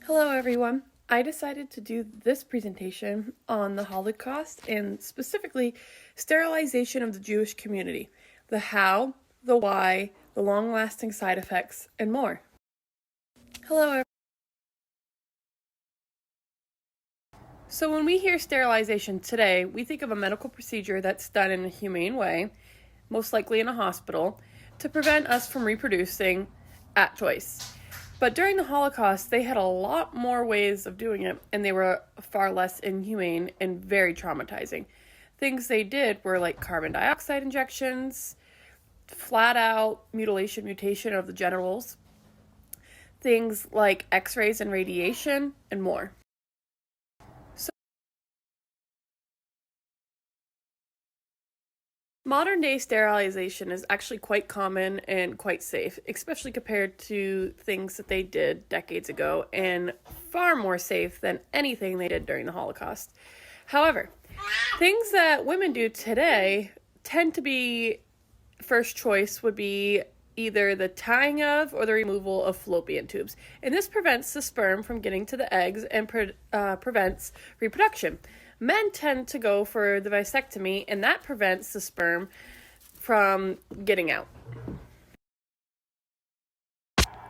Hello everyone. I decided to do this presentation on the Holocaust and specifically sterilization of the Jewish community, the how, the why, the long-lasting side effects, and more. Hello everyone. So when we hear sterilization today, we think of a medical procedure that's done in a humane way, most likely in a hospital, to prevent us from reproducing at choice. But during the Holocaust, they had a lot more ways of doing it, and they were far less inhumane and very traumatizing. Things they did were like carbon dioxide injections, flat out mutilation of the genitals, things like x-rays and radiation, and more. Modern day sterilization is actually quite common and quite safe, especially compared to things that they did decades ago, and far more safe than anything they did during the Holocaust. However, things that women do today tend to be first choice would be either the tying of or the removal of fallopian tubes, and this prevents the sperm from getting to the eggs and prevents reproduction. Men tend to go for the vasectomy, and that prevents the sperm from getting out.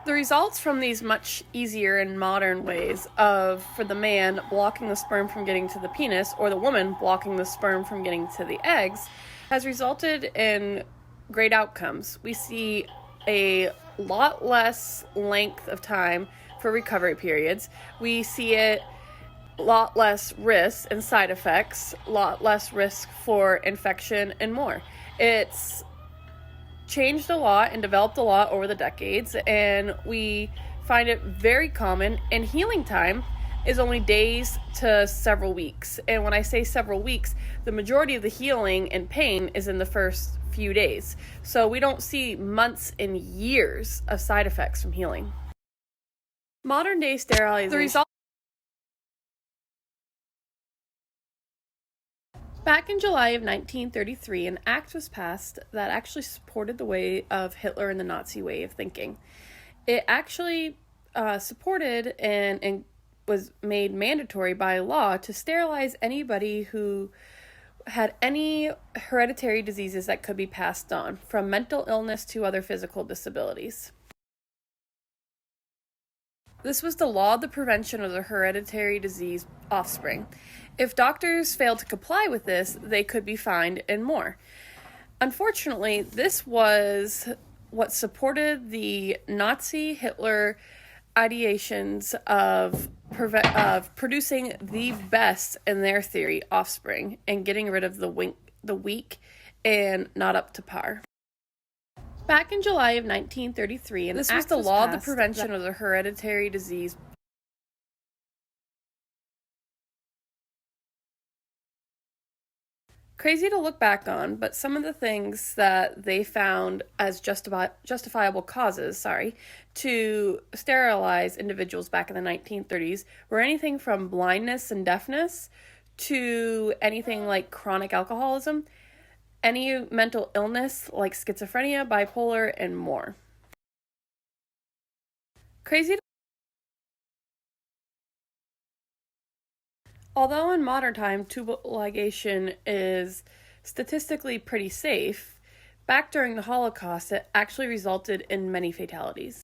The results from these much easier and modern ways for the man blocking the sperm from getting to the penis or the woman blocking the sperm from getting to the eggs has resulted in great outcomes. We see a lot less length of time for recovery periods. We see it lot less risks and side effects, lot less risk for infection, and more. It's changed a lot and developed a lot over the decades, and we find it very common, and healing time is only days to several weeks. And when I say several weeks, the majority of the healing and pain is in the first few days. So we don't see months and years of side effects from healing. Modern day sterilization. Back in July of 1933, an act was passed that actually supported the way of Hitler and the Nazi way of thinking. It actually supported and was made mandatory by law to sterilize anybody who had any hereditary diseases that could be passed on, from mental illness to other physical disabilities. This was the law of the prevention of the hereditary disease offspring. If doctors failed to comply with this, they could be fined and more. Unfortunately, this was what supported the Nazi Hitler ideations of producing the best, in their theory, offspring and getting rid of the weak and not up to par. Back in July of 1933, and this was the law of the prevention of the hereditary disease. Crazy to look back on, but some of the things that they found as justifiable causes, to sterilize individuals back in the 1930s were anything from blindness and deafness to anything like chronic alcoholism, any mental illness like schizophrenia, bipolar, and more. Although in modern time tubal ligation is statistically pretty safe, back during the Holocaust it actually resulted in many fatalities.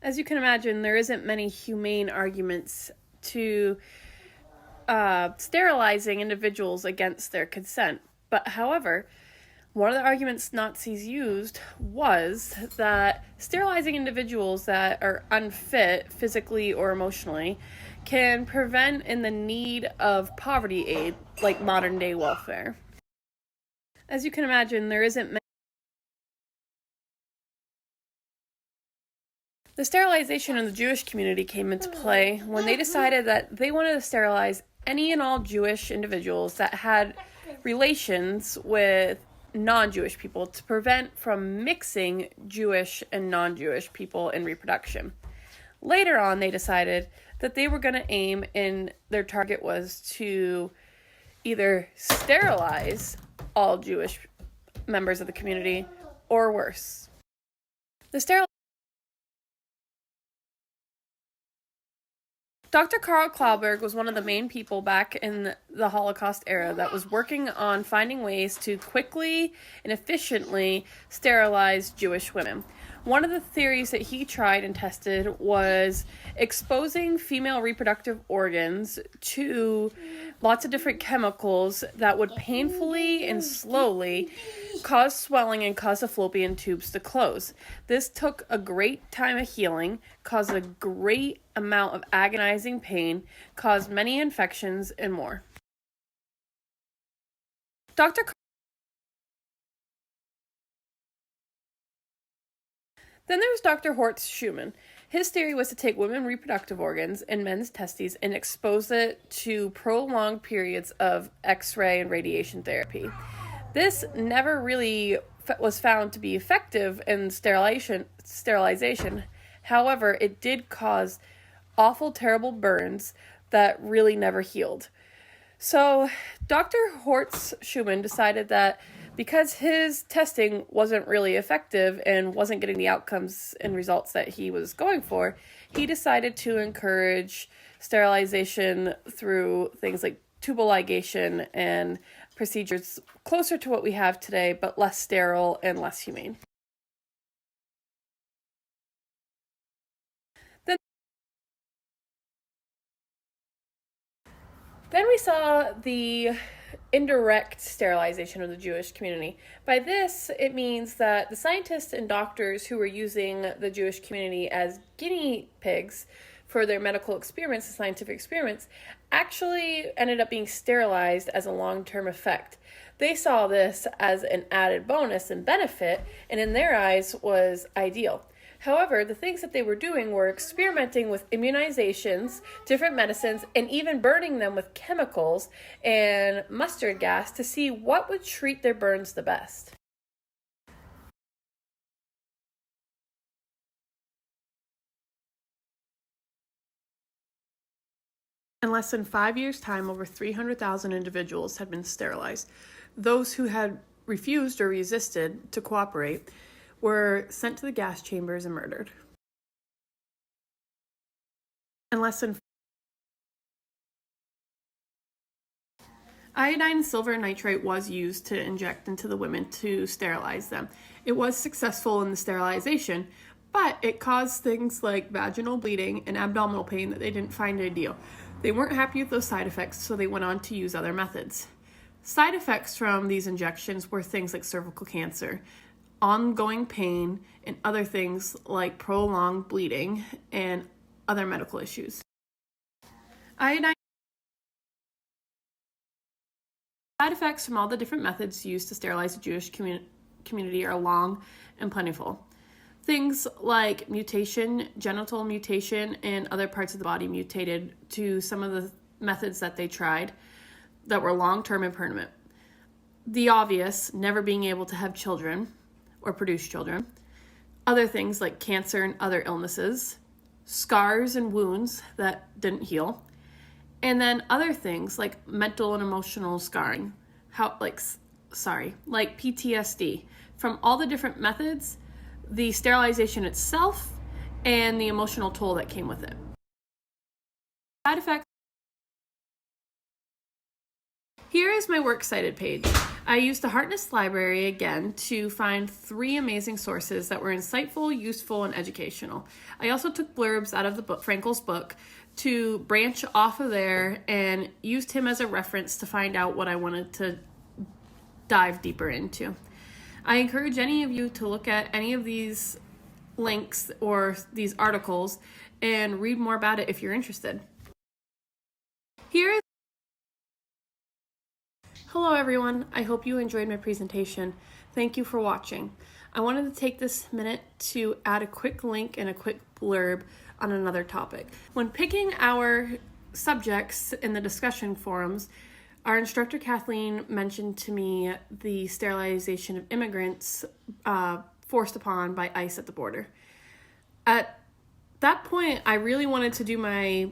As you can imagine, there isn't many humane arguments to sterilizing individuals against their consent. But however, one of the arguments Nazis used was that sterilizing individuals that are unfit physically or emotionally can prevent in the need of poverty aid, like modern day welfare. As you can imagine, there isn't many. The sterilization of the Jewish community came into play when they decided that they wanted to sterilize any and all Jewish individuals that had relations with non-Jewish people to prevent from mixing Jewish and non-Jewish people in reproduction. Later on, they decided that they were going to aim, and their target was to either sterilize all Jewish members of the community or worse. Dr. Karl Klauberg was one of the main people back in the Holocaust era that was working on finding ways to quickly and efficiently sterilize Jewish women. One of the theories that he tried and tested was exposing female reproductive organs to lots of different chemicals that would painfully and slowly cause swelling and cause the fallopian tubes to close. This took a great time of healing, caused a great amount of agonizing pain, caused many infections, and more. Then there was Dr. Horst Schumann. His theory was to take women's reproductive organs and men's testes and expose it to prolonged periods of X-ray and radiation therapy. This never really was found to be effective in sterilization. However, it did cause awful, terrible burns that really never healed. So Dr. Horst Schumann decided that because his testing wasn't really effective and wasn't getting the outcomes and results that he was going for, he decided to encourage sterilization through things like tubal ligation and procedures closer to what we have today, but less sterile and less humane. Then we saw the indirect sterilization of the Jewish community. By this, it means that the scientists and doctors who were using the Jewish community as guinea pigs for their medical experiments and scientific experiments actually ended up being sterilized as a long-term effect. They saw this as an added bonus and benefit, and in their eyes was ideal. However, the things that they were doing were experimenting with immunizations, different medicines, and even burning them with chemicals and mustard gas to see what would treat their burns the best. In less than 5 years' time, over 300,000 individuals had been sterilized. Those who had refused or resisted to cooperate were sent to the gas chambers and murdered. Iodine silver nitrate was used to inject into the women to sterilize them. It was successful in the sterilization, but it caused things like vaginal bleeding and abdominal pain that they didn't find ideal. They weren't happy with those side effects, so they went on to use other methods. Side effects from these injections were things like cervical cancer, ongoing pain, and other things like prolonged bleeding and other medical issues. Iodine side effects from all the different methods used to sterilize the Jewish community are long and plentiful. Things like mutation, genital mutation, and other parts of the body mutated to some of the methods that they tried that were long-term and permanent. The obvious, never being able to have children or produce children. Other things like cancer and other illnesses, scars and wounds that didn't heal. And then other things like mental and emotional scarring, like PTSD. From all the different methods, the sterilization itself, and the emotional toll that came with it. Side effects. Here is my works cited page. I used the Hartness Library again to find 3 amazing sources that were insightful, useful, and educational. I also took blurbs out of the book, Frankel's book, to branch off of there and used him as a reference to find out what I wanted to dive deeper into. I encourage any of you to look at any of these links or these articles and read more about it if you're interested. Hello everyone, I hope you enjoyed my presentation. Thank you for watching. I wanted to take this minute to add a quick link and a quick blurb on another topic. When picking our subjects in the discussion forums, our instructor Kathleen mentioned to me the sterilization of immigrants forced upon by ICE at the border. At that point, I really wanted to do my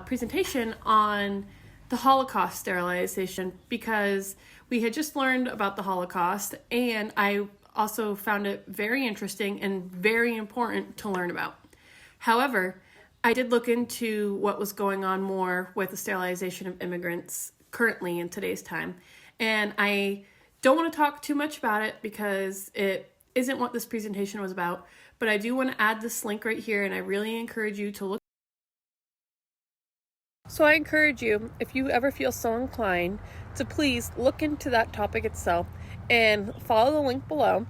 presentation on the Holocaust sterilization because we had just learned about the Holocaust, and I also found it very interesting and very important to learn about. However, I did look into what was going on more with the sterilization of immigrants currently in today's time, and I don't want to talk too much about it because it isn't what this presentation was about, but I do want to add this link right here, and I really encourage you to look. So I encourage you, if you ever feel so inclined, to please look into that topic itself and follow the link below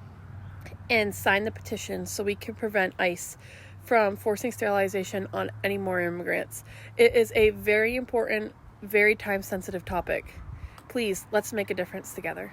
and sign the petition so we can prevent ICE from forcing sterilization on any more immigrants. It is a very important, very time-sensitive topic. Please, let's make a difference together.